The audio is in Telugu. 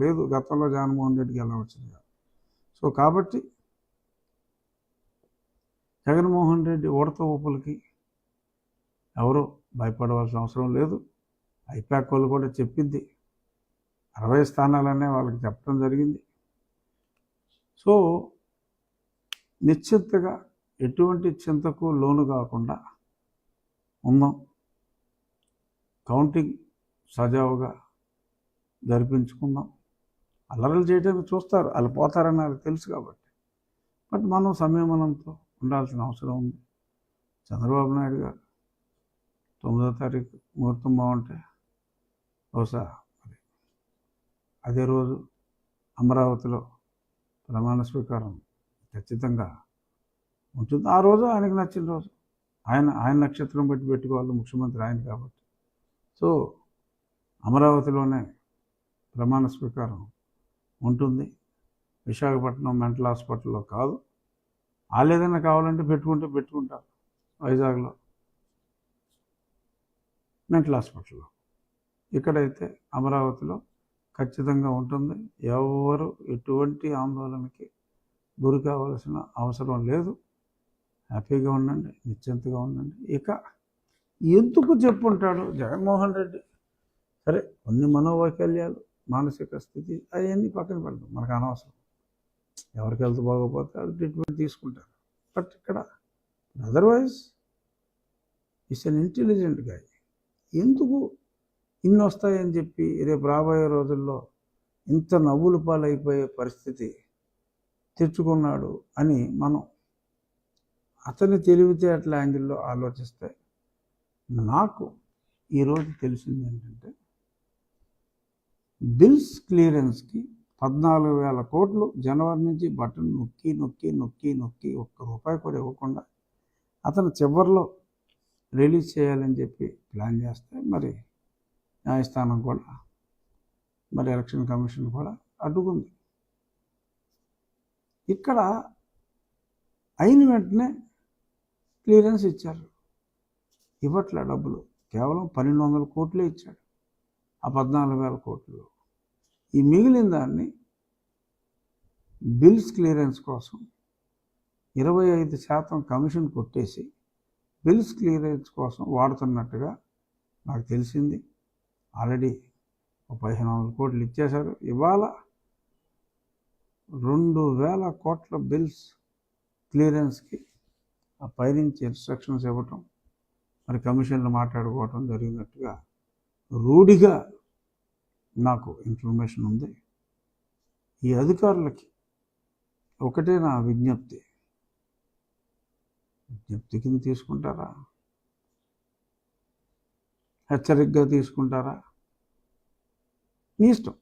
లేదు గతంలో జగన్మోహన్ రెడ్డికి ఎలా వచ్చింది. సో కాబట్టి జగన్మోహన్ రెడ్డి ఉడత ఊపులకి ఎవరు భయపడవలసిన అవసరం లేదు. ఐపాక్ వాళ్ళు కూడా చెప్పింది 60 స్థానాలనే వాళ్ళకి చెప్పడం జరిగింది. సో నిశ్చింతగా ఎటువంటి చింతకు లోను కాకుండా ఉందాం. కౌంటింగ్ సజావుగా జరిపించుకుందాం. అల్లర్లు చేయడానికి చూస్తారు, వాళ్ళు పోతారని వాళ్ళకి తెలుసు కాబట్టి. బట్ మనం సంయమనంతో ఉండాల్సిన అవసరం ఉంది. చంద్రబాబు నాయుడు గారు 9వ తారీఖు ముహూర్తం బాగుంటే బహుశా అదే రోజు అమరావతిలో ప్రమాణ స్వీకారం ఖచ్చితంగా ఉంటుంది. ఆ రోజు ఆయనకు నచ్చిన రోజు, ఆయన నక్షత్రం బట్టి పెట్టుకోవాలి, ముఖ్యమంత్రి ఆయన కాబట్టి. సో అమరావతిలోనే ప్రమాణ స్వీకారం ఉంటుంది. విశాఖపట్నం మెంటల్ హాస్పిటల్లో కాదు. వాళ్ళు ఏదైనా కావాలంటే పెట్టుకుంటారు. వైజాగ్లో మెంటల్ హాస్పిటల్లో. ఇక్కడైతే అమరావతిలో ఖచ్చితంగా ఉంటుంది. ఎవరు ఎటువంటి ఆందోళనకి గురి కావాల్సిన అవసరం లేదు. హ్యాపీగా ఉండండి, నిశ్చింతగా ఉండండి. ఇక ఎందుకు చెప్పుంటాడు జగన్మోహన్ రెడ్డి? సరే, కొన్ని మనోవైకల్యాలు, మానసిక స్థితి అవన్నీ పక్కన పెడతాం, మనకు అనవసరం. ఎవరికి వెళ్తూ బాగోపోతే వాళ్ళు ట్రీట్మెంట్ తీసుకుంటారు. బట్ ఇక్కడ otherwise it's an intelligent guy. ఎందుకు ఇన్ని వస్తాయని చెప్పి రేపు రాబోయే రోజుల్లో ఇంత నవ్వులు పాలైపోయే పరిస్థితి తెచ్చుకున్నాడు అని మనం అతని తెలివితేటల యాంగిల్లో ఆలోచిస్తే నాకు ఈరోజు తెలిసింది ఏంటంటే, బిల్స్ క్లియరెన్స్కి 14,000 కోట్లు జనవరి నుంచి బటన్ నొక్కి ₹1 కూడా ఇవ్వకుండా అతను చివరిలో రిలీజ్ చేయాలని చెప్పి ప్లాన్ చేస్తే మరి న్యాయస్థానం కూడా, మరి ఎలక్షన్ కమిషన్ కూడా అడ్డుకుంది. ఇక్కడ అయిన వెంటనే క్లియరెన్స్ ఇచ్చారు. ఇవ్వట్లే డబ్బులు, కేవలం 1,200 కోట్లే ఇచ్చాడు ఆ 14,000 కోట్లు. ఈ మిగిలిన దాన్ని బిల్స్ క్లియరెన్స్ కోసం 25% కమిషన్ కొట్టేసి బిల్స్ క్లియరెన్స్ కోసం వాడుతున్నట్టుగా నాకు తెలిసింది. ఆల్రెడీ 1,500 కోట్లు ఇచ్చేశారు. ఇవాళ 2,000 కోట్ల బిల్స్ క్లియరెన్స్కి ఆ పైనుంచి ఇన్స్ట్రక్షన్స్ ఇవ్వటం, మరి కమిషన్లు మాట్లాడుకోవటం జరిగినట్టుగా రూఢిగా నాకు ఇన్ఫర్మేషన్ ఉంది. ఈ అధికారులకి ఒకటే నా విజ్ఞప్తి కింద తీసుకుంటారా, హెచ్చరికగా తీసుకుంటారా, మీ ఇష్టం.